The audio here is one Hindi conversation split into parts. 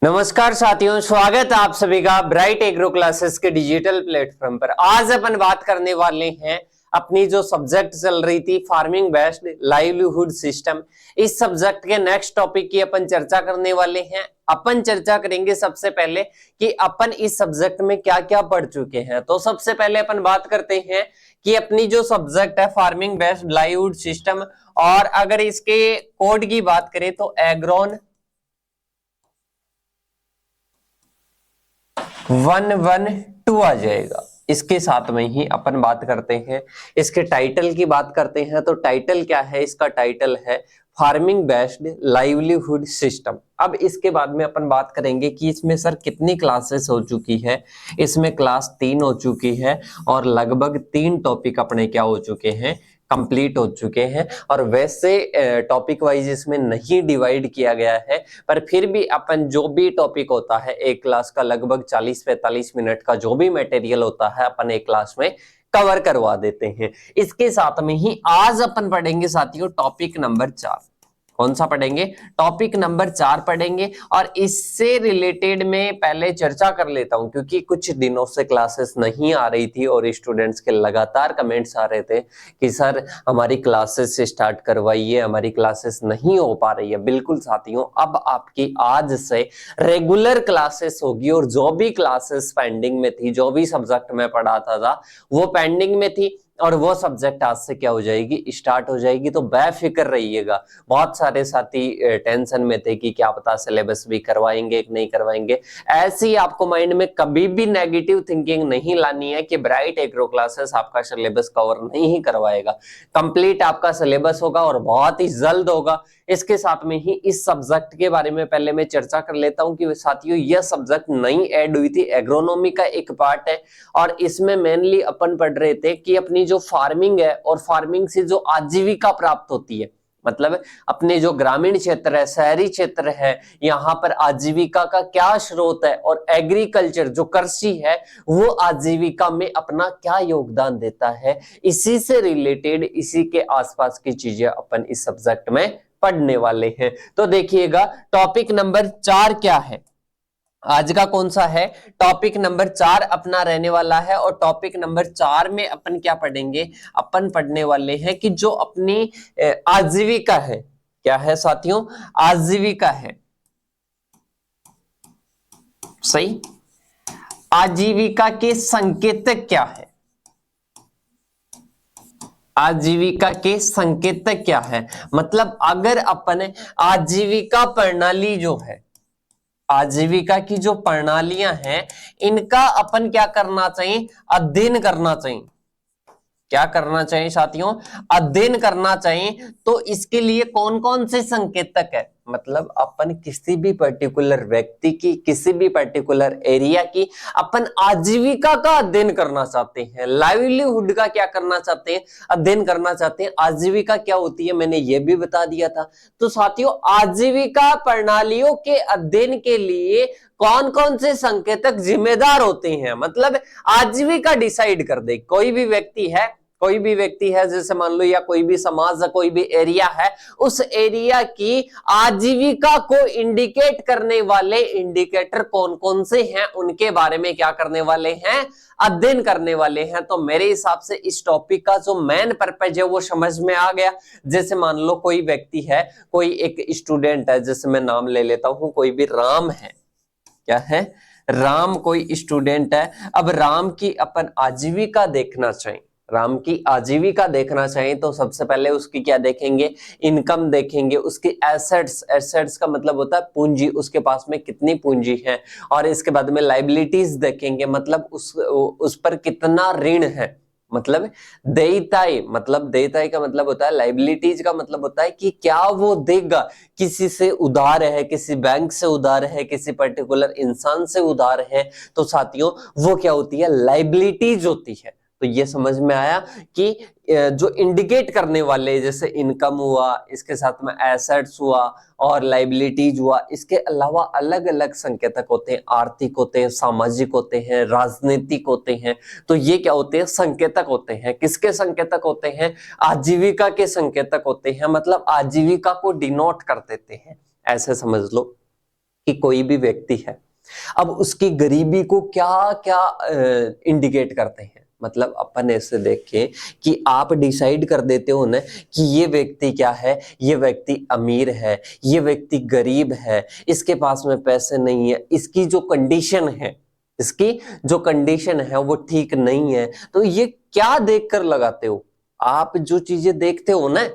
नमस्कार साथियों, स्वागत है आप सभी का ब्राइट एग्रो क्लासेस के डिजिटल प्लेटफॉर्म पर। आज अपन बात करने वाले हैं अपनी जो सब्जेक्ट चल रही थी फार्मिंग बेस्ड लाइवलीहुड सिस्टम। इस सब्जेक्ट के नेक्स्ट टॉपिक की अपन चर्चा करने वाले हैं। अपन चर्चा करेंगे सबसे पहले कि अपन इस सब्जेक्ट में क्या क्या पढ़ चुके हैं। तो सबसे पहले अपन बात करते हैं कि अपनी जो सब्जेक्ट है फार्मिंग बेस्ड लाइवलीहुड सिस्टम, और अगर इसके कोड की बात करें तो एग्रोन 112 आ जाएगा। इसके साथ में ही अपन बात करते हैं इसके टाइटल की बात करते हैं। तो टाइटल क्या है? इसका टाइटल है फार्मिंग बेस्ड लाइवलीहुड सिस्टम। अब इसके बाद में अपन बात करेंगे कि इसमें सर कितनी क्लासेस हो चुकी है। इसमें क्लास 3 हो चुकी है और लगभग 3 टॉपिक अपने क्या हो चुके हैं, कंप्लीट हो चुके हैं। और वैसे टॉपिक वाइज इसमें नहीं डिवाइड किया गया है, पर फिर भी अपन जो भी टॉपिक होता है एक क्लास का लगभग 40-45 मिनट का जो भी मटेरियल होता है अपन एक क्लास में कवर करवा देते हैं। इसके साथ में ही आज अपन पढ़ेंगे साथियों टॉपिक नंबर 4। कौन सा पढ़ेंगे? टॉपिक नंबर 4 पढ़ेंगे। और इससे रिलेटेड में पहले चर्चा कर लेता हूं, क्योंकि कुछ दिनों से क्लासेस नहीं आ रही थी और स्टूडेंट्स के लगातार कमेंट्स आ रहे थे कि सर हमारी क्लासेस स्टार्ट करवाइए, हमारी क्लासेस नहीं हो पा रही है। बिल्कुल साथियों, अब आपकी आज से रेगुलर क्लासेस होगी और जो भी क्लासेस पेंडिंग में थी, जो भी सब्जेक्ट में पढ़ाता था वो पेंडिंग में थी और वो सब्जेक्ट आज से क्या हो जाएगी, स्टार्ट हो जाएगी। तो बेफिक्र रहिएगा। बहुत सारे साथी टेंशन में थे कि क्या पता सिलेबस भी करवाएंगे कि नहीं करवाएंगे। ऐसी आपको माइंड में कभी भी नेगेटिव थिंकिंग नहीं लानी है कि ब्राइट एग्रो क्लासेस आपका सिलेबस कवर नहीं करवाएगा। कंप्लीट आपका सिलेबस होगा और बहुत ही जल्द होगा। इसके साथ में ही इस सब्जेक्ट के बारे में पहले मैं चर्चा कर लेता हूं कि साथियों यह सब्जेक्ट नई ऐड हुई थी, एग्रोनॉमी का एक पार्ट है। और इसमें मेनली अपन पढ़ रहे थे कि अपनी जो फार्मिंग है और फार्मिंग से जो आजीविका प्राप्त होती है, मतलब अपने जो ग्रामीण क्षेत्र है, शहरी क्षेत्र है, यहाँ पर आजीविका का क्या स्रोत है और एग्रीकल्चर जो कृषि है वो आजीविका में अपना क्या योगदान देता है, इसी से रिलेटेड, इसी के आसपास की चीजें अपन इस सब्जेक्ट में पढ़ने वाले हैं। तो देखिएगा टॉपिक नंबर 4 क्या है आज का, कौन सा है? टॉपिक नंबर 4 अपना रहने वाला है। और टॉपिक नंबर 4 में अपन क्या पढ़ेंगे? अपन पढ़ने वाले हैं कि जो अपनी आजीविका है, क्या है साथियों? आजीविका है। सही। आजीविका के संकेतक क्या है? आजीविका के संकेतक क्या है? मतलब अगर अपन आजीविका प्रणाली जो है, आजीविका की जो प्रणालियां हैं, इनका अपन क्या करना चाहिए? अध्ययन करना चाहिए। क्या करना चाहिए साथियों? अध्ययन करना चाहिए। तो इसके लिए कौन कौन से संकेतक है? मतलब अपन किसी भी पर्टिकुलर व्यक्ति की, किसी भी पर्टिकुलर एरिया की अपन आजीविका का अध्ययन करना चाहते हैं, लाइवलीहुड का क्या करना चाहते हैं? अध्ययन करना चाहते हैं। आजीविका क्या होती है मैंने ये भी बता दिया था। तो साथियों आजीविका प्रणालियों के अध्ययन के लिए कौन कौन से संकेतक जिम्मेदार होते हैं? मतलब आजीविका डिसाइड कर दे। कोई भी व्यक्ति है, कोई भी व्यक्ति है, जैसे मान लो, या कोई भी समाज, कोई भी एरिया है, उस एरिया की आजीविका को इंडिकेट करने वाले इंडिकेटर कौन कौन से हैं, उनके बारे में क्या करने वाले हैं? अध्ययन करने वाले हैं। तो मेरे हिसाब से इस टॉपिक का जो मेन पर्पज है वो समझ में आ गया। जैसे मान लो कोई व्यक्ति है, कोई एक स्टूडेंट है, जैसे मैं नाम ले लेता हूं, कोई भी राम है। क्या है? राम कोई स्टूडेंट है। अब राम की अपन आजीविका देखना चाहिए, राम की आजीविका देखना चाहिए तो सबसे पहले उसकी क्या देखेंगे? इनकम देखेंगे, उसकी एसेट्स, एसेट्स का मतलब होता है पूंजी, उसके पास में कितनी पूंजी है। और इसके बाद में लाइबिलिटीज देखेंगे, मतलब उस पर कितना ऋण है। मतलब देयताई, मतलब देयताई का मतलब होता है, लाइबिलिटीज का मतलब होता है कि क्या वो देगा। किसी से उधार है, किसी बैंक से उधार है, किसी पर्टिकुलर इंसान से उधार है, तो साथियों वो क्या होती है? लाइबिलिटीज होती है। तो ये समझ में आया कि जो इंडिकेट करने वाले, जैसे इनकम हुआ, इसके साथ में एसेट्स हुआ और लाइबिलिटीज हुआ, इसके अलावा अलग अलग संकेतक होते हैं, आर्थिक होते हैं, सामाजिक होते हैं, राजनीतिक होते हैं। तो ये क्या होते हैं? संकेतक होते हैं। किसके संकेतक होते हैं? आजीविका के संकेतक होते हैं। मतलब आजीविका को डिनोट कर देते हैं, ऐसे समझ लो कि कोई भी व्यक्ति है, अब उसकी गरीबी को क्या क्या इंडिकेट करते हैं, मतलब अपन ऐसे देखें कि आप डिसाइड कर देते हो ना कि ये व्यक्ति क्या है, ये व्यक्ति अमीर है, ये व्यक्ति गरीब है, इसके पास में पैसे नहीं है, इसकी जो कंडीशन है, इसकी जो कंडीशन है वो ठीक नहीं है। तो ये क्या देखकर लगाते हो आप? जो चीजें देखते हो ना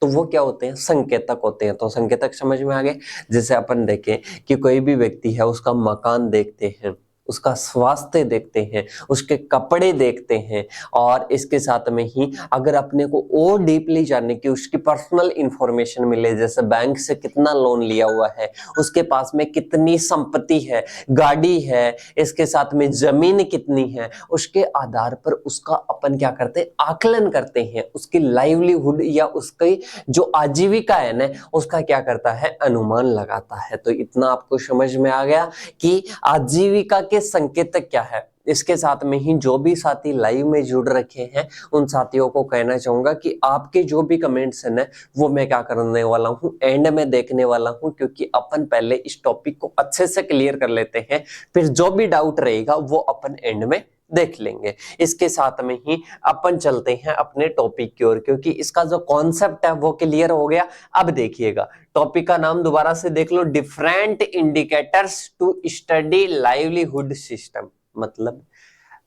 तो वो क्या होते हैं, संकेतक होते हैं। तो संकेतक समझ में आ गए। जैसे अपन देखें कि कोई भी व्यक्ति है, उसका मकान देखते हैं, उसका स्वास्थ्य देखते हैं, उसके कपड़े देखते हैं, और इसके साथ में ही अगर अपने को और डीपली जानने की उसकी पर्सनल इंफॉर्मेशन मिले, जैसे बैंक से कितना लोन लिया हुआ है, उसके पास में कितनी संपत्ति है, गाड़ी है, इसके साथ में जमीन कितनी है, उसके आधार पर उसका अपन क्या करते हैं, आकलन करते हैं, उसकी लाइवलीहुड या उसकी जो आजीविका है ना उसका क्या करता है, अनुमान लगाता है। तो इतना आपको समझ में आ गया कि आजीविका के संकेतक क्या है। इसके साथ में ही जो भी साथी लाइव में जुड़ रखे हैं उन साथियों को कहना चाहूंगा कि आपके जो भी कमेंट्स हैं ना वो मैं क्या करने वाला हूं, एंड में देखने वाला हूं, क्योंकि अपन पहले इस टॉपिक को अच्छे से क्लियर कर लेते हैं, फिर जो भी डाउट रहेगा वो अपन एंड में देख लेंगे। इसके साथ में ही अपन चलते हैं अपने टॉपिक की ओर, क्योंकि इसका जो कॉन्सेप्ट है वो क्लियर हो गया। अब देखिएगा टॉपिक का नाम दोबारा से देख लो, different indicators to study livelihood system. मतलब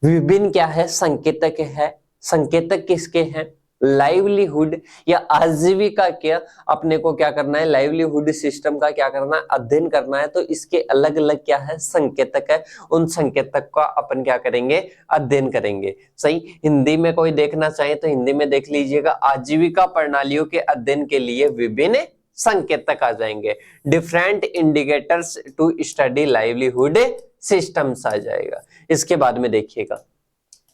विभिन्न क्या है, संकेतक है। संकेतक किसके हैं, लाइवलीहुड या आजीविका के अपने को क्या करना है, लाइवलीहुड सिस्टम का क्या करना है, अध्ययन करना है। तो इसके अलग अलग क्या है, संकेतक है। उन संकेतक का अपन क्या करेंगे, अध्ययन करेंगे। सही, हिंदी में कोई देखना चाहे तो हिंदी में देख लीजिएगा, आजीविका प्रणालियों के अध्ययन के लिए विभिन्न संकेतक आ जाएंगे, different indicators to study livelihood systems आ जाएगा। इसके बाद में देखिएगा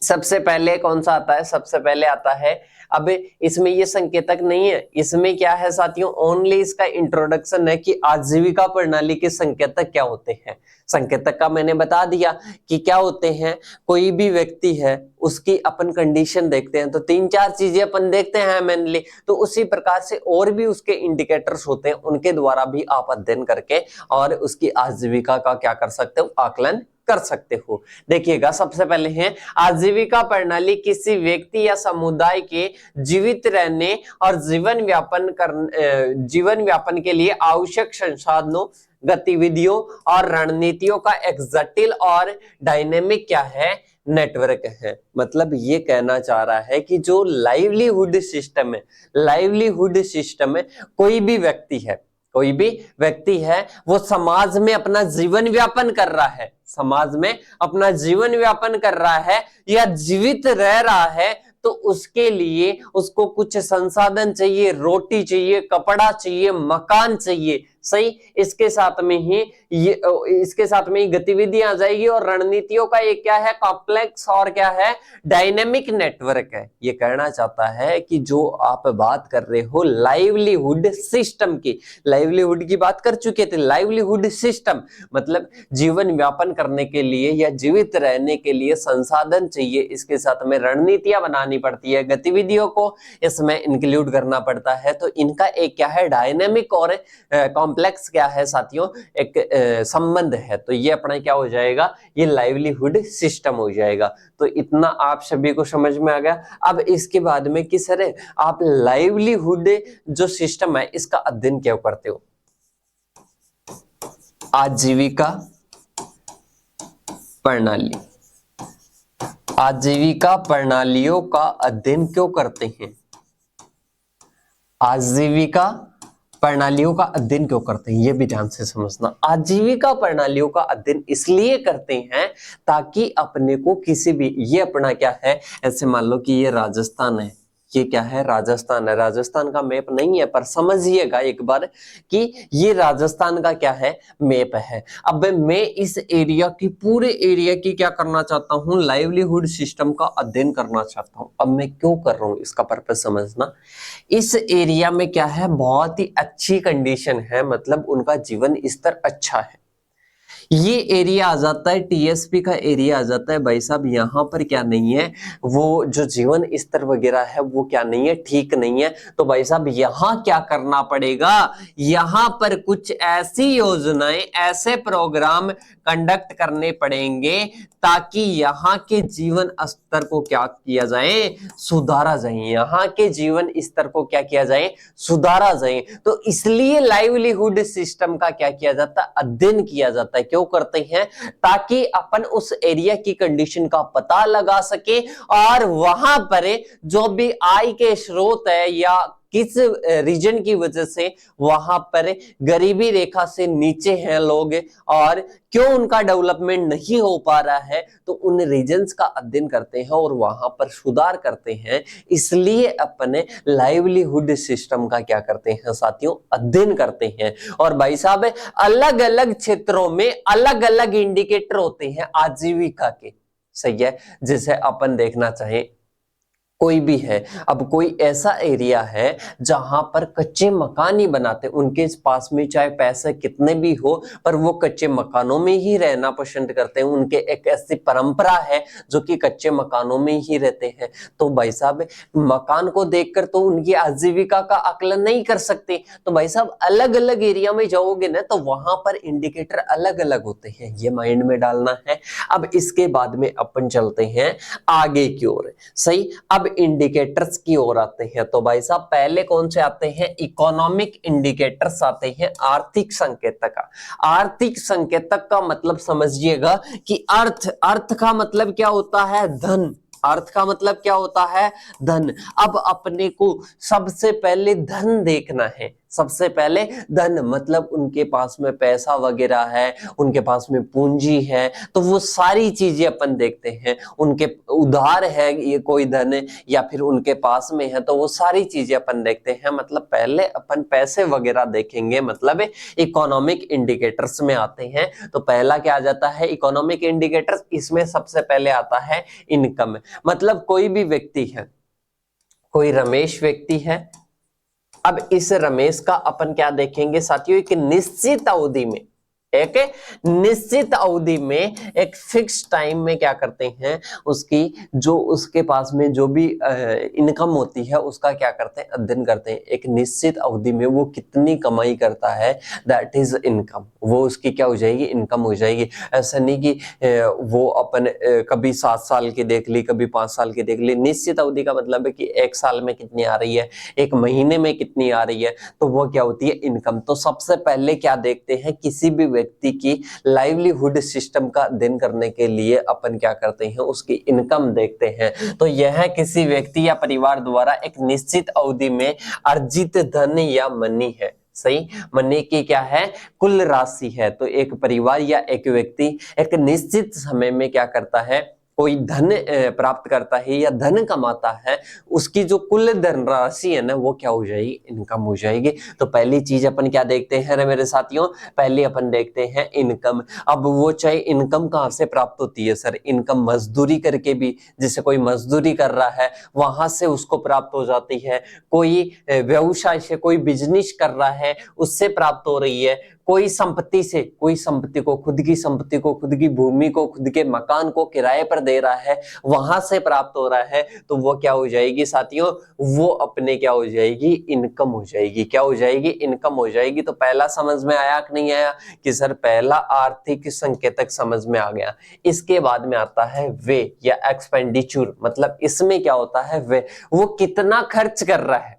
सबसे पहले कौन सा आता है, सबसे पहले आता है, अब इसमें ये संकेतक नहीं है, इसमें क्या है साथियों, ओनली इसका इंट्रोडक्शन है कि आजीविका प्रणाली के संकेतक क्या होते हैं। संकेतक का मैंने बता दिया कि क्या होते हैं, कोई भी व्यक्ति है उसकी अपन कंडीशन देखते हैं तो 3-4 चीजें अपन देखते हैं मेनली, तो उसी प्रकार से और भी उसके इंडिकेटर्स होते हैं, उनके द्वारा भी आप अध्ययन करके और उसकी आजीविका का क्या कर सकते हो, आकलन कर सकते हो। देखिएगा सबसे पहले है, आजीविका प्रणाली किसी व्यक्ति या समुदाय के जीवित रहने और जीवन व्यापन के लिए आवश्यक संसाधनों, गतिविधियों और रणनीतियों का एक जटिल और डायनेमिक क्या है, नेटवर्क है। मतलब ये कहना चाह रहा है कि जो लाइवलीहुड सिस्टम है, लाइवलीहुड सिस्टम में कोई भी व्यक्ति है, कोई भी व्यक्ति है वो समाज में अपना जीवन व्यापन कर रहा है, समाज में अपना जीवन व्यापन कर रहा है या जीवित रह रहा है, तो उसके लिए उसको कुछ संसाधन चाहिए, रोटी चाहिए, कपड़ा चाहिए, मकान चाहिए। सही, इसके साथ में ही गतिविधियां आ जाएगी और रणनीतियों का ये क्या है, कॉम्प्लेक्स और क्या है, डायनेमिक नेटवर्क है। ये कहना चाहता है कि जो आप बात कर रहे हो लाइवलीहुड सिस्टम की, लाइवलीहुड की बात कर चुके थे, लाइवलीहुड सिस्टम मतलब जीवन व्यापन करने के लिए या जीवित रहने के लिए संसाधन चाहिए, इसके साथ में रणनीतियां बनानी पड़ती है, गतिविधियों को इसमें इंक्लूड करना पड़ता है। तो इनका एक क्या है, डायनेमिक और कॉम्प्लेक्स क्या है साथियों, एक संबंध है। तो ये अपना क्या हो जाएगा, ये लाइवलीहुड सिस्टम हो जाएगा। तो इतना आप सभी को समझ में आ गया। अब इसके बाद में कि सर आप लाइवलीहुड जो सिस्टम है इसका अध्ययन क्यों करते हो, आजीविका प्रणाली, आजीविका प्रणालियों का अध्ययन क्यों करते हैं, आजीविका प्रणालियों का अध्ययन क्यों करते हैं, ये भी ध्यान से समझना। आजीविका प्रणालियों का अध्ययन इसलिए करते हैं ताकि अपने को किसी भी, ये अपना क्या है, ऐसे मान लो कि ये राजस्थान है, ये क्या है, राजस्थान है। राजस्थान का मैप नहीं है पर समझिएगा एक बार कि ये राजस्थान का क्या है, मैप है। अब मैं इस एरिया की, पूरे एरिया की क्या करना चाहता हूं, लाइवलीहुड सिस्टम का अध्ययन करना चाहता हूं। अब मैं क्यों कर रहा हूं इसका पर्पस समझना। इस एरिया में क्या है, बहुत ही अच्छी कंडीशन है, मतलब उनका जीवन स्तर अच्छा है। ये एरिया आ जाता है, टीएसपी का एरिया आ जाता है भाई साहब। यहाँ पर क्या नहीं है, वो जो जीवन स्तर वगैरह है वो क्या नहीं है, ठीक नहीं है। तो भाई साहब यहाँ क्या करना पड़ेगा, यहाँ पर कुछ ऐसी योजनाएं, ऐसे प्रोग्राम कंडक्ट करने पड़ेंगे ताकि यहाँ के जीवन स्तर को क्या किया जाए, सुधारा जाए। यहाँ के जीवन स्तर को क्या किया जाए, सुधारा जाए। तो इसलिए लाइवलीहुड सिस्टम का क्या किया जाता है, अध्ययन किया जाता है। क्यों करते हैं, ताकि अपन उस एरिया की कंडीशन का पता लगा सके और वहां पर जो भी आय के स्रोत है या किस रीजन की वजह से वहां पर गरीबी रेखा से नीचे हैं लोग और क्यों उनका डेवलपमेंट नहीं हो पा रहा है, तो उन रीजन्स का अध्ययन करते हैं और वहां पर सुधार करते हैं। इसलिए अपने लाइवलीहुड सिस्टम का क्या करते हैं साथियों, अध्ययन करते हैं। और भाई साहब अलग अलग क्षेत्रों में अलग अलग इंडिकेटर होते हैं आजीविका के, सही है। जैसे अपन देखना चाहें, कोई भी है, अब कोई ऐसा एरिया है जहां पर कच्चे मकान ही बनाते, उनके पास में चाहे पैसे कितने भी हो पर वो कच्चे मकानों में ही रहना पसंद करते हैं। उनके एक ऐसी परंपरा है जो कि कच्चे मकानों में ही रहते हैं। तो भाई साहब मकान को देखकर तो उनकी आजीविका का आकलन नहीं कर सकते। तो भाई साहब अलग अलग एरिया में जाओगे ना तो वहां पर इंडिकेटर अलग अलग होते हैं, ये माइंड में डालना है। अब इसके बाद में अपन चलते हैं आगे की ओर, सही। अब इंडिकेटर्स की ओर आते हैं। तो भाई साहब पहले कौन से आते हैं, इकोनॉमिक इंडिकेटर्स आते हैं, आर्थिक संकेतक। आर्थिक संकेतक का मतलब समझिएगा कि अर्थ का मतलब क्या होता है, धन। अर्थ का मतलब क्या होता है, धन। अब अपने को सबसे पहले धन देखना है, सबसे पहले धन मतलब उनके पास में पैसा वगैरह है, उनके पास में पूंजी है, तो वो सारी चीजें अपन देखते हैं। उनके उधार है ये कोई धन या फिर उनके पास में है, तो वो सारी चीजें अपन देखते हैं। मतलब पहले अपन पैसे वगैरह देखेंगे, मतलब इकोनॉमिक इंडिकेटर्स में आते हैं। तो पहला क्या आ जाता है, इकोनॉमिक इंडिकेटर्स। इसमें सबसे पहले आता है इनकम। मतलब कोई भी व्यक्ति है, कोई रमेश व्यक्ति है। अब इस रमेश का अपन क्या देखेंगे साथियों, एक निश्चित अवधि में, एक निश्चित अवधि में एक फिक्स टाइम में क्या करते हैं, उसकी जो उसके पास में जो भी इनकम होती है उसका क्या करते हैं, अध्ययन करते हैं। एक निश्चित अवधि में वो कितनी कमाई करता है, दैट इज इनकम। वो उसकी क्या हो जाएगी, इनकम हो जाएगी। ऐसा नहीं कि वो अपन कभी 7 साल की देख ली, कभी 5 साल की देख ली। निश्चित अवधि का मतलब है कि 1 साल में कितनी आ रही है, 1 महीने में कितनी आ रही है, तो वो क्या होती है, इनकम। तो सबसे पहले क्या देखते हैं, किसी भी व्यक्ति की लाइवलीहुड सिस्टम का अध्ययन करने के लिए अपन क्या करते हैं, उसकी इनकम देखते हैं। तो यह किसी व्यक्ति या परिवार द्वारा एक निश्चित अवधि में अर्जित धन या मनी है, सही। मनी की क्या है, कुल राशि है। तो एक परिवार या एक व्यक्ति एक निश्चित समय में क्या करता है, कोई धन प्राप्त करता है या धन कमाता है, उसकी जो कुल धनराशि है ना वो क्या हो जाएगी, इनकम हो जाएगी। तो पहली चीज अपन क्या देखते हैं मेरे साथियों, पहले अपन देखते हैं इनकम। अब वो चाहे इनकम कहाँ से प्राप्त होती है सर, इनकम मजदूरी करके भी, जैसे कोई मजदूरी कर रहा है वहां से उसको प्राप्त हो जाती है। कोई व्यवसाय से, कोई बिजनेस कर रहा है उससे प्राप्त हो रही है। कोई संपत्ति से, कोई संपत्ति को, खुद की संपत्ति को, खुद की भूमि को, खुद के मकान को किराए पर दे रहा है, वहां से प्राप्त हो रहा है, तो वो क्या हो जाएगी साथियों, वो अपने क्या हो जाएगी, इनकम हो जाएगी। क्या हो जाएगी, इनकम हो जाएगी। तो पहला समझ में आया कि नहीं आया, कि सर पहला आर्थिक संकेतक समझ में आ गया। इसके बाद में आता है वे या एक्सपेंडिचर। मतलब इसमें क्या होता है, वे, वो कितना खर्च कर रहा है,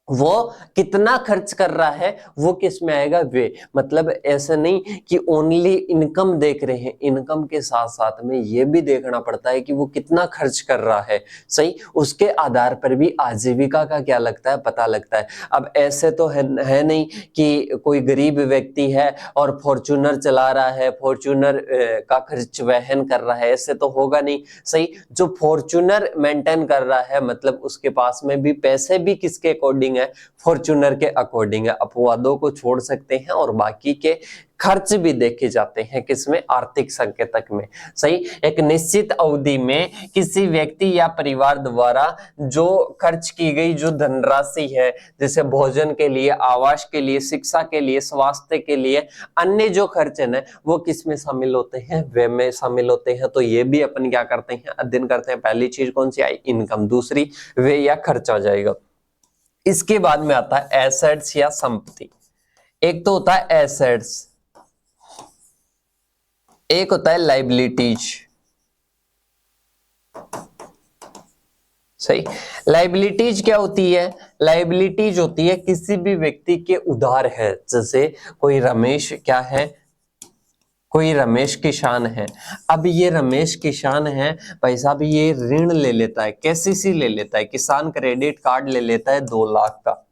वो कितना खर्च कर रहा है, वो किस में आएगा, वे। मतलब ऐसा नहीं कि ओनली इनकम देख रहे हैं, इनकम के साथ साथ में ये भी देखना पड़ता है कि वो कितना खर्च कर रहा है, सही। उसके आधार पर भी आजीविका का क्या लगता है, पता लगता है। अब ऐसे तो है नहीं कि कोई गरीब व्यक्ति है और फॉर्च्यूनर चला रहा है, फॉर्च्यूनर का खर्च वहन कर रहा है, ऐसे तो होगा नहीं, सही। जो फॉर्च्यूनर मेंटेन कर रहा है मतलब उसके पास में भी पैसे भी किसके अकॉर्डिंग अकॉर्डिंग है, फॉर्च्यूनर के अकॉर्डिंग है, अपवादों को छोड़ सकते हैं और बाकी के खर्च भी देखे जाते हैं किसमें, आर्थिक संकेतक में। सही, एक निश्चित अवधि में किसी व्यक्ति या परिवार द्वारा जो खर्च की गई जो धनराशि है, जैसे भोजन के लिए, आवास के लिए, शिक्षा के लिए, स्वास्थ्य के लिए, अन्य जो खर्च है ना वो किसमें शामिल होते हैं, व्यय में शामिल होते हैं। तो ये भी अपन क्या करते हैं, अध्ययन करते हैं। पहली चीज कौन सी आई, इनकम, दूसरी व्यय या खर्च आ जाएगा। इसके बाद में आता है एसेट्स या संपत्ति। एक तो होता है एसेट्स, एक होता है लाइबिलिटीज। सही, लाइबिलिटीज क्या होती है, लाइबिलिटीज होती है किसी भी व्यक्ति के उधार है। जैसे कोई रमेश क्या है, कोई रमेश किसान है। अब ये रमेश किसान है भाई साहब, ये ऋण ले लेता है, केसीसी ले लेता है, किसान क्रेडिट कार्ड ले लेता है 2 लाख का।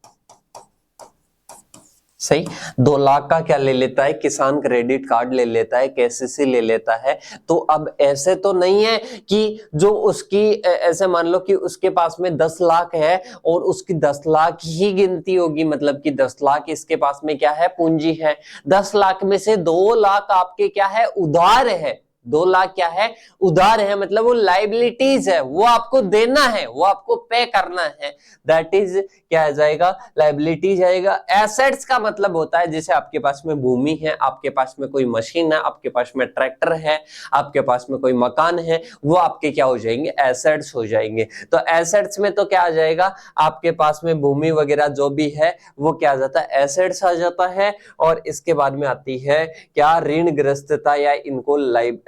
सही, 2 लाख का क्या ले लेता है, किसान क्रेडिट कार्ड ले लेता है, केसीसी ले लेता है। तो अब ऐसे तो नहीं है कि जो उसकी ऐसे मान लो कि उसके पास में 10 लाख है और उसकी 10 लाख ही गिनती होगी, मतलब कि 10 लाख इसके पास में क्या है, पूंजी है। 10 लाख में से 2 लाख आपके क्या है, उधार है। 2 लाख क्या है, उधार है, मतलब वो लाइबिलिटीज है, वो आपको देना है, वो आपको पे करना है। दैट इज क्या आ जाएगा, लाइबिलिटीज आएगा। एसेट्स का मतलब होता है जैसे आपके पास में भूमि है, आपके पास में कोई मशीन है, आपके पास में ट्रैक्टर है, आपके पास में कोई मकान है, वो आपके क्या हो जाएंगे, एसेट्स हो जाएंगे। तो एसेट्स में तो क्या आ जाएगा, आपके पास में भूमि वगैरह जो भी है वो क्या आ जाता है, एसेट्स आ जाता है। और इसके बाद में आती है क्या, ऋणग्रस्तता, या इनको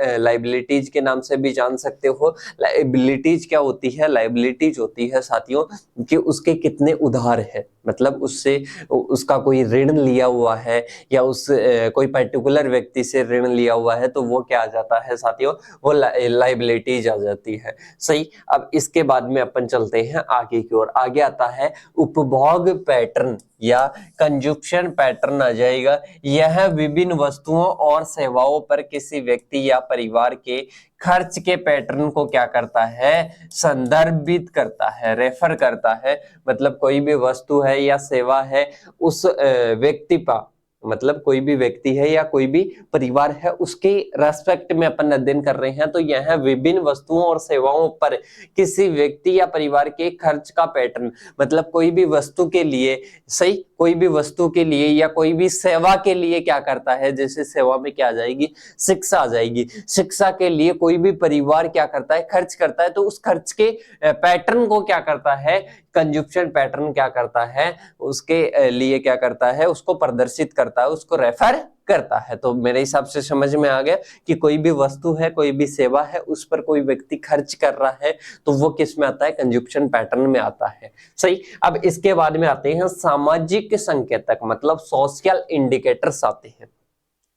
लाइबिलिटीज के नाम से भी जान सकते हो। लाइबिलिटीज क्या होती है, लाइबिलिटीज होती है साथियों कि उसके कितने उधार है, मतलब उससे उसका कोई ऋण लिया हुआ है या उस कोई पर्टिकुलर व्यक्ति से ऋण लिया हुआ है, तो वो क्या आ जाता है साथियों, वो लाइबिलिटीज आ जाती है। सही, अब इसके बाद में अपन चलते हैं आगे की ओर। आगे आता है उपभोग पैटर्न या कंजप्शन पैटर्न आ जाएगा। यह विभिन्न वस्तुओं और सेवाओं पर किसी व्यक्ति या परिवार के खर्च के पैटर्न को क्या करता है, संदर्भित करता है, रेफर करता है। मतलब कोई भी वस्तु है या सेवा है, उस व्यक्ति पर, मतलब कोई भी व्यक्ति है या कोई भी परिवार है, उसके रेस्पेक्ट में अपन अध्ययन कर रहे हैं। तो यह विभिन्न वस्तुओं और सेवाओं पर किसी व्यक्ति या परिवार के खर्च का पैटर्न, मतलब कोई भी वस्तु के लिए, सही, कोई भी वस्तु के लिए या कोई भी सेवा के लिए क्या करता है, जैसे सेवा में क्या आ जाएगी, शिक्षा आ जाएगी। शिक्षा के लिए कोई भी परिवार क्या करता है, खर्च करता है। तो उस खर्च के पैटर्न को क्या करता है, कंजप्शन पैटर्न क्या करता है, उसके लिए क्या करता है, उसको प्रदर्शित करता है, उसको रेफर करता है। तो मेरे हिसाब से समझ में आ गया कि कोई भी वस्तु है, कोई भी सेवा है, उस पर कोई व्यक्ति खर्च कर रहा है, तो वो किस में आता है, कंजप्शन पैटर्न में आता है। सही, अब इसके बाद में आते हैं सामाजिक संकेतक, मतलब सोशल इंडिकेटर्स आते हैं।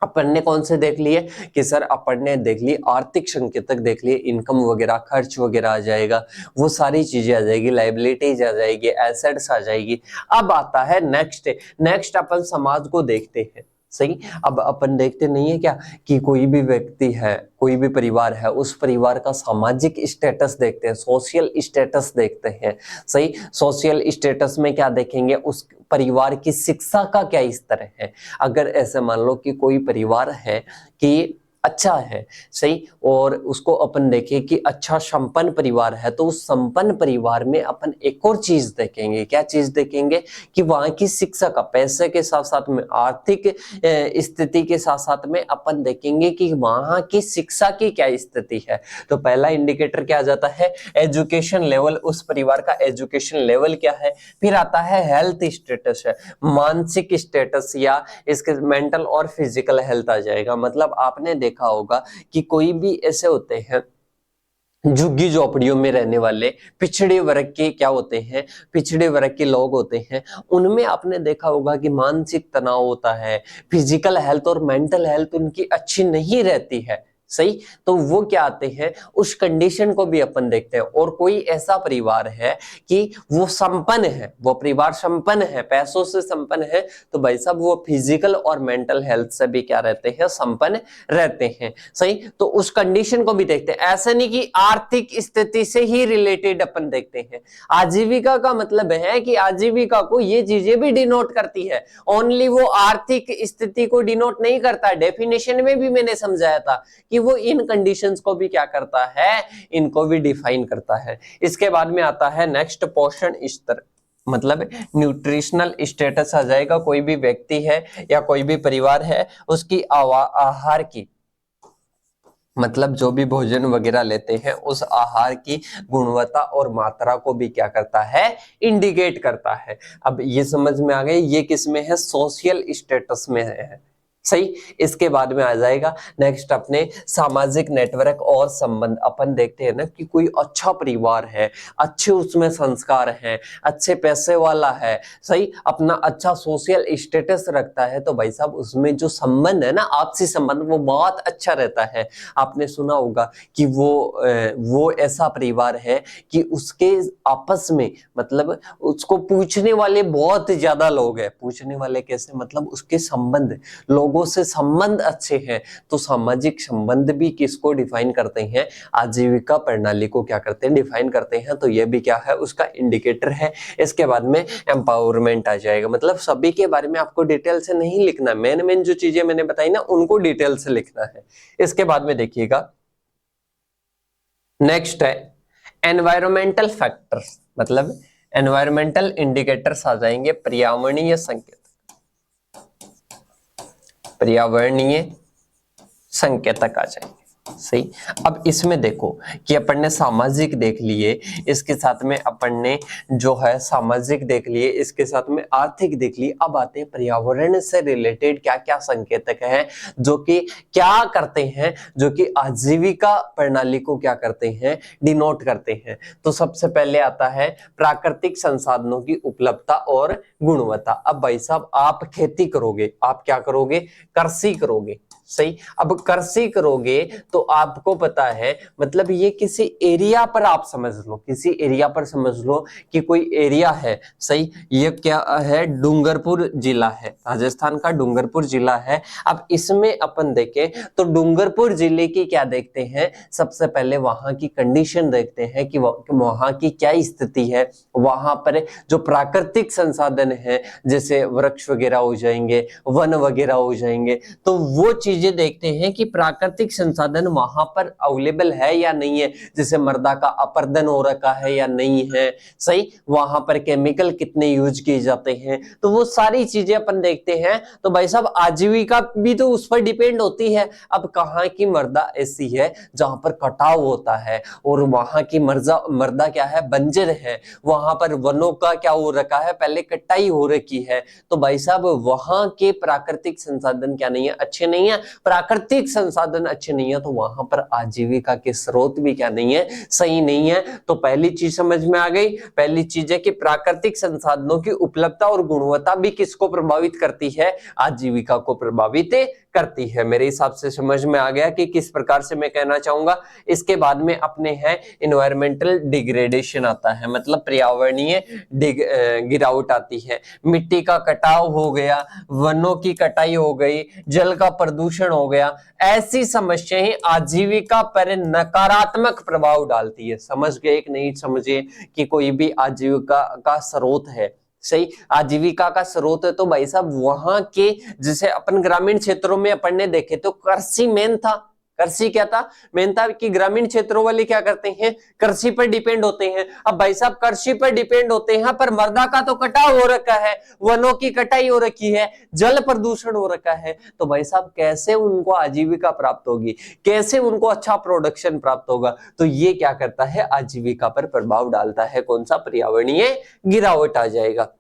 अपन ने कौन से देख लिए कि सर अपन ने देख ली आर्थिक संकेतक देख लिए, इनकम वगैरह, खर्च वगैरह आ जाएगा, वो सारी चीजें आ जाएगी, लाइबिलिटीज आ जाएगी, एसेट्स आ जाएगी। अब आता है नेक्स्ट अपन समाज को देखते हैं। सही, अब अपन देखते नहीं है क्या कि कोई भी व्यक्ति है, कोई भी परिवार है, उस परिवार का सामाजिक स्टेटस देखते हैं, सोशल स्टेटस देखते हैं। सही, सोशल स्टेटस में क्या देखेंगे, उस परिवार की शिक्षा का क्या स्तर है। अगर ऐसे मान लो कि कोई परिवार है कि अच्छा है, सही, और उसको अपन देखें कि अच्छा संपन्न परिवार है, तो उस संपन्न परिवार में अपन एक और चीज देखेंगे। क्या चीज देखेंगे कि वहां की शिक्षा का, पैसे के साथ साथ में आर्थिक स्थिति के साथ साथ में अपन देखेंगे कि वहां की शिक्षा की क्या स्थिति है। तो पहला इंडिकेटर क्या आ जाता है, एजुकेशन लेवल, उस परिवार का एजुकेशन लेवल क्या है। फिर आता है हेल्थ स्टेटस, है मानसिक स्टेटस, या इसके मेंटल और फिजिकल हेल्थ आ जाएगा। मतलब आपने देखा होगा कि कोई भी ऐसे होते हैं झुग्गी झोपड़ियों में रहने वाले पिछड़े वर्ग के क्या होते हैं, पिछड़े वर्ग के लोग होते हैं, उनमें आपने देखा होगा कि मानसिक तनाव होता है, फिजिकल हेल्थ और मेंटल हेल्थ उनकी अच्छी नहीं रहती है। सही। तो वो क्या आते हैं, उस कंडीशन को भी अपन देखते हैं। और कोई ऐसा परिवार है कि वो संपन्न है, वो परिवार संपन्न है, पैसों से संपन्न है, तो भाई साहब वो फिजिकल और मेंटल हेल्थ से भी क्या रहते हैं, संपन्न रहते हैं। सही। तो उस कंडीशन को भी देखते हैं। ऐसा नहीं कि आर्थिक स्थिति से ही रिलेटेड अपन देखते हैं। आजीविका का मतलब है कि आजीविका को ये चीजें भी डिनोट करती है, ओनली वो आर्थिक स्थिति को डिनोट नहीं करता। डेफिनेशन में भी मैंने समझाया था कि वो इन कंडीशंस को भी क्या करता है, इनको भी डिफाइन करता है। इसके बाद में आता है नेक्स्ट पोषण स्तर, मतलब न्यूट्रिशनल स्टेटस आ जाएगा। कोई भी व्यक्ति है या कोई भी परिवार है, उसकी आहार की, मतलब जो भी भोजन वगैरह लेते हैं, उस आहार की गुणवत्ता और मात्रा को भी क्या करता है, इंडिकेट करता है। अब ये समझ में आ गई, ये किस में है, सोशल स्टेटस में है। सही। इसके बाद में आ जाएगा नेक्स्ट अपने सामाजिक नेटवर्क और संबंध। अपन देखते हैं ना कि कोई अच्छा परिवार है, अच्छे उसमें संस्कार है, अच्छे पैसे वाला है, सही, अपना अच्छा सोशल स्टेटस रखता है, तो भाई साहब उसमें जो संबंध है ना, आपसी संबंध, वो बहुत अच्छा रहता है। आपने सुना होगा कि वो ऐसा परिवार है कि उसके आपस में, मतलब उसको पूछने वाले बहुत ज्यादा लोग हैं। पूछने वाले कैसे, मतलब उसके संबंध, लोगों से संबंध अच्छे हैं। तो सामाजिक संबंध भी किसको डिफाइन करते हैं, आजीविका प्रणाली को क्या करते हैं, डिफाइन करते हैं। तो ये भी क्या है, उसका इंडिकेटर है। इसके बाद में एम्पावरमेंट आ जाएगा, मतलब सभी के बारे में आपको डिटेल से नहीं लिखना, मेन मेन जो चीजें मैंने बताई ना, उनको डिटेल से लिखना है। इसके बाद में देखिएगा नेक्स्ट है एनवायरमेंटल फैक्टर्स, मतलब एनवायरमेंटल इंडिकेटर्स आ जाएंगे, पर्यावरणीय संकेत, पर्यावरणीय संकेतक आ जाएंगे। सही। अब इसमें देखो कि अपन ने सामाजिक देख लिए, इसके साथ में अपन ने जो है सामाजिक देख लिए, इसके साथ में आर्थिक देख लिए। अब आते हैं पर्यावरण से रिलेटेड क्या क्या संकेतक हैं जो कि क्या करते हैं, जो कि आजीविका प्रणाली को क्या करते हैं, डिनोट करते हैं। तो सबसे पहले आता है प्राकृतिक संसाधनों की उपलब्धता और गुणवत्ता। अब भाई साहब आप खेती करोगे, आप क्या करोगे, कृषि करोगे। सही। अब कृषि करोगे तो आपको पता है, मतलब ये किसी एरिया पर आप समझ लो, किसी एरिया पर समझ लो कि कोई एरिया है। सही। ये क्या है, डूंगरपुर जिला है, राजस्थान का डूंगरपुर जिला है। अब इसमें अपन देखें तो डूंगरपुर जिले की क्या देखते हैं, सबसे पहले वहां की कंडीशन देखते हैं कि वहां की क्या स्थिति है। वहां पर जो प्राकृतिक संसाधन है, जैसे वृक्ष वगैरह हो जाएंगे, वन वगैरह हो जाएंगे, तो वो चीजें देखते हैं कि प्राकृतिक संसाधन वहां पर अवेलेबल है या नहीं है। जैसे मृदा का अपरदन हो रखा है या नहीं है। सही। वहां पर केमिकल कितने यूज किए जाते हैं, तो वो सारी चीजें अपन देखते हैं। तो भाई साहब आजीविका भी तो उस पर डिपेंड होती है। अब कहाँ की मृदा ऐसी है जहां पर कटाव होता है, और वहां की मृदा क्या है, बंजर है, वहां पर वनों का क्या हो रखा है, पहले कटाई हो रखी है। तो भाई साहब वहां के प्राकृतिक संसाधन क्या नहीं है, अच्छे नहीं है। प्राकृतिक संसाधन अच्छे नहीं है तो वहां पर आजीविका के स्रोत भी क्या नहीं है, सही नहीं है। तो पहली चीज समझ में आ गई, पहली चीज है कि प्राकृतिक संसाधनों की उपलब्धता और गुणवत्ता भी किसको प्रभावित करती है, आजीविका को प्रभावित करती है। मेरे हिसाब से समझ में आ गया कि किस प्रकार से मैं कहना चाहूंगा। इसके बाद में अपने है इन्वायरमेंटल डिग्रेडेशन आता है, मतलब पर्यावरणीय गिरावट आती है। मिट्टी का कटाव हो गया, वनों की कटाई हो गई, जल का प्रदूषण हो गया, ऐसी समस्याएं आजीविका पर नकारात्मक प्रभाव डालती है। समझ गए कि नहीं समझे कि कोई भी आजीविका का स्रोत है, सही, आजीविका का स्रोत है, तो भाई साहब वहां के, जैसे अपन ग्रामीण क्षेत्रों में अपन ने देखे तो कृषि मेन था। कृषि क्या था, मेन था कि ग्रामीण क्षेत्रों वाले क्या करते हैं, कृषि पर डिपेंड होते हैं। अब भाई साहब कृषि पर डिपेंड होते हैं, पर मृदा का तो कटाव हो रखा है, वनों की कटाई हो रखी है, जल प्रदूषण हो रखा है। तो भाई साहब कैसे उनको आजीविका प्राप्त होगी, कैसे उनको अच्छा प्रोडक्शन प्राप्त होगा। तो ये क्या करता है, आजीविका पर प्रभाव डालता है। कौन सा, पर्यावरणीय गिरावट आ जाएगा।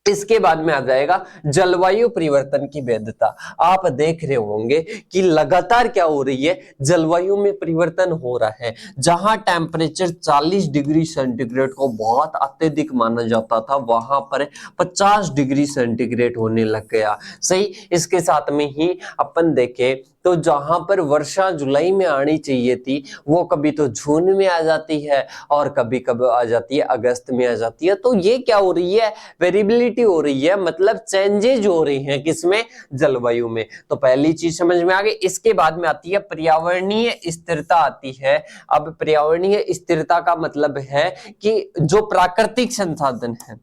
इसके बाद में आ जाएगा जलवायु परिवर्तन की वैधता। आप देख रहे होंगे कि लगातार क्या हो रही है, जलवायु में परिवर्तन हो रहा है। जहां टेम्परेचर 40 डिग्री सेंटीग्रेड को बहुत अत्यधिक माना जाता था, वहां पर 50 डिग्री सेंटीग्रेड होने लग गया। सही। इसके साथ में ही अपन देखें तो जहां पर वर्षा जुलाई में आनी चाहिए थी वो कभी तो जून में आ जाती है और कभी कभी आ जाती है अगस्त में आ जाती है। तो ये क्या हो रही है, वेरिएबिलिटी हो रही है, मतलब चेंजेज हो रही हैं किसमें, जलवायु में। तो पहली चीज समझ में आ गई। इसके बाद में आती है पर्यावरणीय स्थिरता आती है। अब पर्यावरणीय स्थिरता का मतलब है कि जो प्राकृतिक संसाधन है,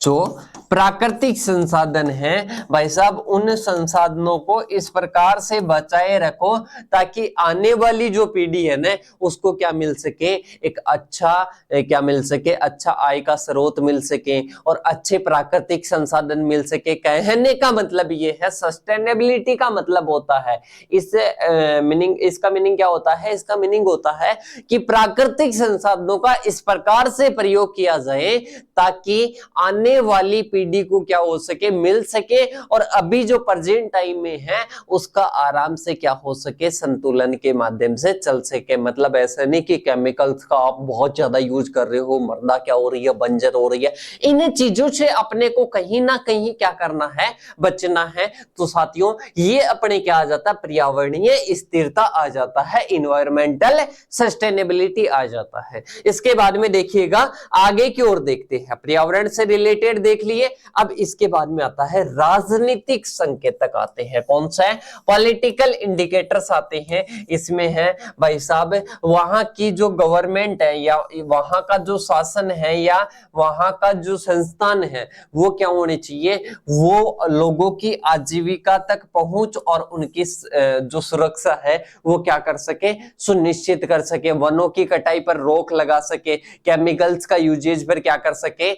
जो प्राकृतिक संसाधन है भाई साहब, उन संसाधनों को इस प्रकार से बचाए रखो ताकि आने वाली जो पीढ़ी है ना उसको क्या मिल सके, एक अच्छा क्या मिल सके, अच्छा आय का स्रोत मिल सके और अच्छे प्राकृतिक संसाधन मिल सके। कहने का मतलब ये है, सस्टेनेबिलिटी का मतलब होता है इससे मीनिंग, इसका मीनिंग क्या होता है, इसका मीनिंग होता है कि प्राकृतिक संसाधनों का इस प्रकार से प्रयोग किया जाए ताकि आने वाली पीढ़ी को क्या हो सके, मिल सके और अभी जो प्रेजेंट टाइम में है उसका आराम से क्या हो सके, संतुलन के माध्यम से चल सके। मतलब ऐसा नहीं कि केमिकल्स का आप बहुत ज्यादा यूज कर रहे हो, मृदा क्या हो रही है, बंजर हो रही है। इन चीजों से अपने को कहीं ना कहीं क्या करना है, बचना है। तो साथियों ये अपने क्या आ जाता है, पर्यावरणीय स्थिरता आ जाता है, इन्वायरमेंटल सस्टेनेबिलिटी आ जाता है। इसके बाद में देखिएगा आगे की ओर देखते हैं, पर्यावरण से रिलेटेड देख लिए। अब इसके बाद में आता है राजनीतिक संकेतक आते हैं। कौन सा है, पॉलिटिकल इंडिकेटर्स आते हैं। इसमें है भाई साहब वहां की जो गवर्नमेंट है या वहां का जो शासन है या वहां का जो संस्थान है वो क्या होने चाहिए, वो लोगों की आजीविका तक पहुंच और उनकी जो सुरक्षा है वो क्या कर सके, सुनिश्चित कर सके, वनों की कटाई पर रोक लगा सके, केमिकल्स का यूजेज पर क्या कर सके,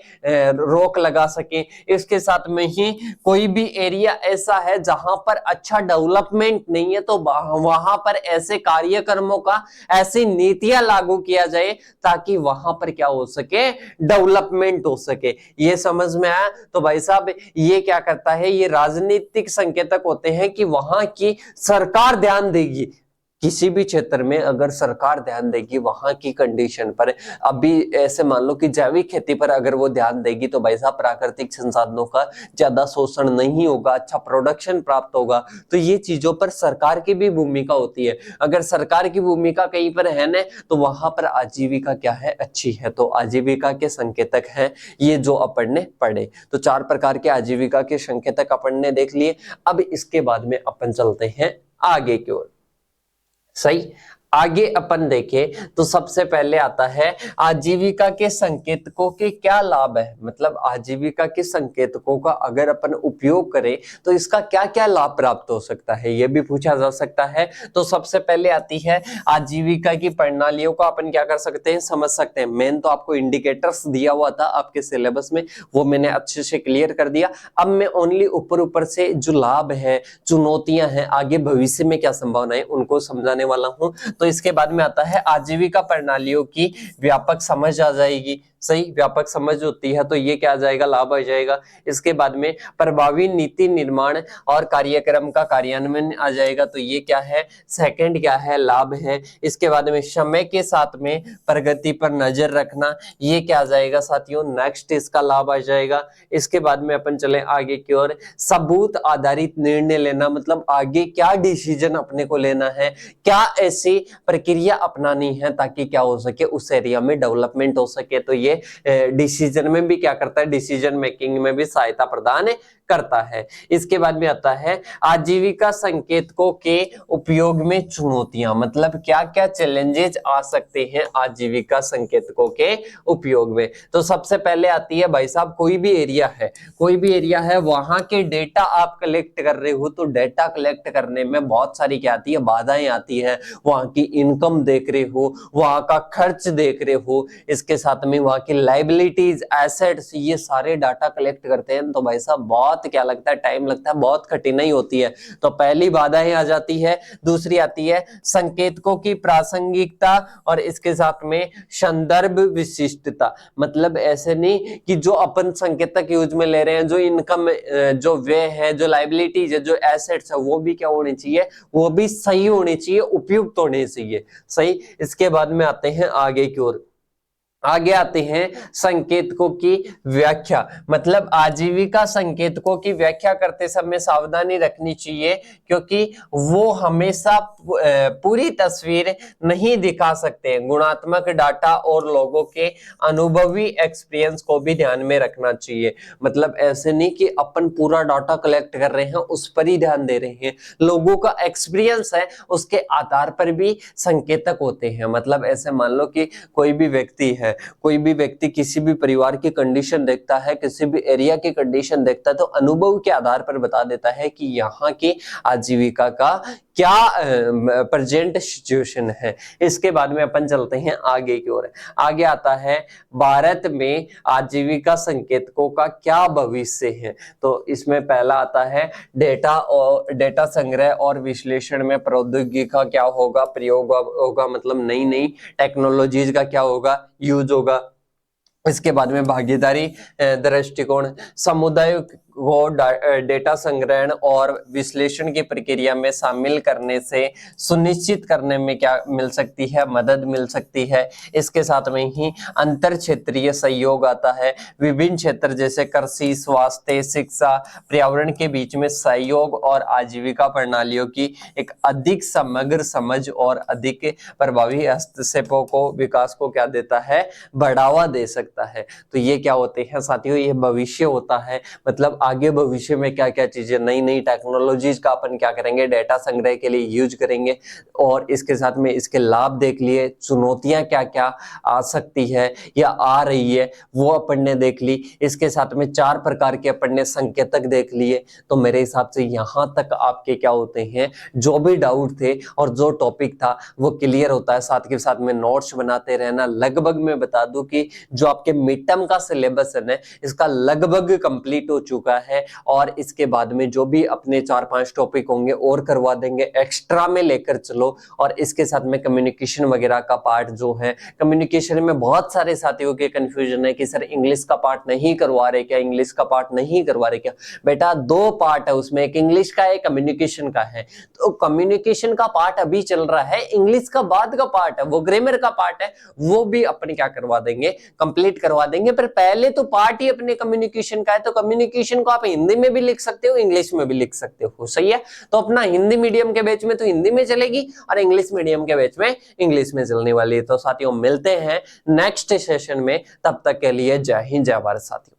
रोक लगा सके। इसके साथ में ही कोई भी एरिया ऐसा है जहां पर अच्छा डेवलपमेंट नहीं है तो वहां पर ऐसे कार्यक्रमों का, ऐसी नीतियां लागू किया जाए ताकि वहां पर क्या हो सके, डेवलपमेंट हो सके। ये समझ में आया। तो भाई साहब ये क्या करता है, ये राजनीतिक संकेतक होते हैं कि वहां की सरकार ध्यान देगी, किसी भी क्षेत्र में अगर सरकार ध्यान देगी वहां की कंडीशन पर, अभी ऐसे मान लो कि जैविक खेती पर अगर वो ध्यान देगी तो भाई साहब प्राकृतिक संसाधनों का ज्यादा शोषण नहीं होगा, अच्छा प्रोडक्शन प्राप्त होगा। तो ये चीजों पर सरकार की भी भूमिका होती है। अगर सरकार की भूमिका कहीं पर है ना तो वहां पर आजीविका क्या है, अच्छी है। तो आजीविका के संकेतक है ये जो अपन ने पढ़े। तो 4 प्रकार के आजीविका के संकेतक अपन ने देख लिए। अब इसके बाद में अपन चलते हैं आगे की ओर। सही, आगे अपन देखें तो सबसे पहले आता है आजीविका के संकेतकों के क्या लाभ है। मतलब आजीविका के संकेतकों का अगर अपन उपयोग करें तो इसका क्या क्या लाभ प्राप्त हो सकता है, यह भी पूछा जा सकता है। तो सबसे पहले आती है आजीविका की प्रणालियों को अपन क्या कर सकते हैं, समझ सकते हैं। मेन तो आपको इंडिकेटर्स दिया हुआ था आपके सिलेबस में, वो मैंने अच्छे से क्लियर कर दिया। अब मैं ओनली ऊपर ऊपर से जो लाभ है, चुनौतियां हैं, आगे भविष्य में क्या संभावना है उनको समझाने वाला हूं। तो इसके बाद में आता है आजीविका प्रणालियों की व्यापक समझ आ जाएगी। सही, व्यापक समझ होती है तो ये क्या आ जाएगा, लाभ आ जाएगा। इसके बाद में प्रभावी नीति निर्माण और कार्यक्रम का कार्यान्वयन आ जाएगा। तो ये क्या है, सेकंड क्या है, लाभ है। इसके बाद में समय के साथ में प्रगति पर नजर रखना, ये क्या आ जाएगा साथियों, नेक्स्ट इसका लाभ आ जाएगा। इसके बाद में अपन चले आगे की ओर, सबूत आधारित निर्णय लेना, मतलब आगे क्या डिसीजन अपने को लेना है, क्या ऐसी प्रक्रिया अपनानी है ताकि क्या हो सके, उस एरिया में डेवलपमेंट हो सके। तो ये डिसीजन में भी क्या करता है, डिसीजन मेकिंग में भी सहायता प्रदान करता है। इसके बाद में आता है आजीविका संकेतकों के उपयोग में चुनौतियां, मतलब क्या क्या चैलेंजेस आ सकते हैं आजीविका संकेतकों के उपयोग में। तो सबसे पहले आती है भाई साहब, कोई भी एरिया है वहां के डेटा आप कलेक्ट कर रहे हो तो डेटा कलेक्ट करने में बहुत सारी क्या आती है, बाधाएं आती है। वहां की इनकम देख रहे हो, वहां का खर्च देख रहे हो, इसके साथ में वहां की लाइबिलिटीज, एसेट्स, ये सारे डाटा कलेक्ट करते हैं तो भाई साहब बहुत क्या लगता है, टाइम लगता है, बहुत कठिनाई होती है। तो पहली बाधाएं आ जाती है। दूसरी आती है संकेतकों की प्रासंगिकता और इसके साथ में संदर्भ विशिष्टता, मतलब ऐसे नहीं कि जो अपन संकेतक यूज में ले रहे हैं, जो इनकम, जो व्यय है, जो लाइबिलिटीज है, जो एसेट्स है, वो भी क्या होनी चाहिए, वो भी सही होनी चाहिए, उपयुक्त होने चाहिए। सही। इसके बाद में आते हैं आगे की ओर, आगे आते हैं संकेतकों की व्याख्या। मतलब आजीविका संकेतकों की व्याख्या करते समय सावधानी रखनी चाहिए, क्योंकि वो हमेशा पूरी तस्वीर नहीं दिखा सकते। गुणात्मक डाटा और लोगों के अनुभवी एक्सपीरियंस को भी ध्यान में रखना चाहिए। मतलब ऐसे नहीं कि अपन पूरा डाटा कलेक्ट कर रहे हैं उस पर ही ध्यान दे रहे हैं, लोगों का एक्सपीरियंस है उसके आधार पर भी संकेतक होते हैं। मतलब ऐसे मान लो कि कोई भी व्यक्ति है, कोई भी व्यक्ति किसी भी परिवार की कंडीशन देखता है, किसी भी एरिया की कंडीशन देखता है, तो अनुभव के आधार पर बता देता है कि यहाँ की आजीविका का क्या प्रेजेंट सिचुएशन है। इसके बाद में अपन चलते हैं आगे की ओर। आगे आता है भारत में आजीविका संकेतकों का क्या भविष्य है। तो इसमें पहला आता है डेटा और डेटा संग्रह और विश्लेषण में प्रौद्योगिकी का क्या होगा, प्रयोग होगा, मतलब नई नई टेक्नोलॉजीज का क्या होगा, यूज होगा। इसके बाद में भागीदारी दृष्टिकोण, समुदाय को डेटा संग्रहण और विश्लेषण की प्रक्रिया में शामिल करने से सुनिश्चित करने में क्या मिल सकती है, मदद मिल सकती है। इसके साथ में ही अंतर क्षेत्रीय सहयोग आता है। विभिन्न क्षेत्र जैसे कृषि, स्वास्थ्य, शिक्षा, पर्यावरण के बीच में सहयोग और आजीविका प्रणालियों की एक अधिक समग्र समझ और अधिक प्रभावी हस्तक्षेपों को विकास को क्या देता है, बढ़ावा दे सकता है। तो ये क्या होते हैं साथियों, ये भविष्य होता है। मतलब आगे भविष्य में क्या क्या चीजें, नई नई टेक्नोलॉजीज का अपन क्या करेंगे, डेटा संग्रह के लिए यूज करेंगे। और इसके साथ में इसके लाभ देख लिए, चुनौतियां क्या क्या आ सकती है या आ रही है वो अपन ने देख ली। इसके साथ में 4 प्रकार के अपन ने संकेतक देख लिए। तो मेरे हिसाब से यहाँ तक आपके क्या होते हैं, जो भी डाउट थे और जो टॉपिक था वो क्लियर होता है। साथ के साथ में नोट्स बनाते रहना। लगभग मैं बता दूं कि जो आपके मिड टर्म का सिलेबस है ना, इसका लगभग कंप्लीट हो चुका है। और इसके बाद में जो भी अपने 4-5 टॉपिक होंगे और करवा देंगे, एक्स्ट्रा में लेकर चलो। और इसके साथ में कम्युनिकेशन वगैरह का पार्ट जो है, कम्युनिकेशन में बहुत सारे साथियों के कंफ्यूजन है कि सर इंग्लिश का पार्ट नहीं करवा रहे क्या, इंग्लिश का पार्ट नहीं करवा रहे क्या। बेटा 2 पार्ट है उसमें, एक इंग्लिश का है, एक कम्युनिकेशन का है। तो कम्युनिकेशन का पार्ट अभी चल रहा है, इंग्लिश का बाद का पार्ट है, वो ग्रामर का पार्ट है, वो भी अपन क्या करवा देंगे, कंप्लीट करवा देंगे। पर पहले तो पार्ट ही अपने कम्युनिकेशन का है, तो कम्युनिकेशन को आप हिंदी में भी लिख सकते हो, इंग्लिश में भी लिख सकते हो, सही है। तो अपना हिंदी मीडियम के बैच में तो हिंदी में चलेगी और इंग्लिश मीडियम के बैच में इंग्लिश में चलने वाली है। तो साथियों मिलते हैं नेक्स्ट सेशन में, तब तक के लिए जय हिंद जय भारत साथियों।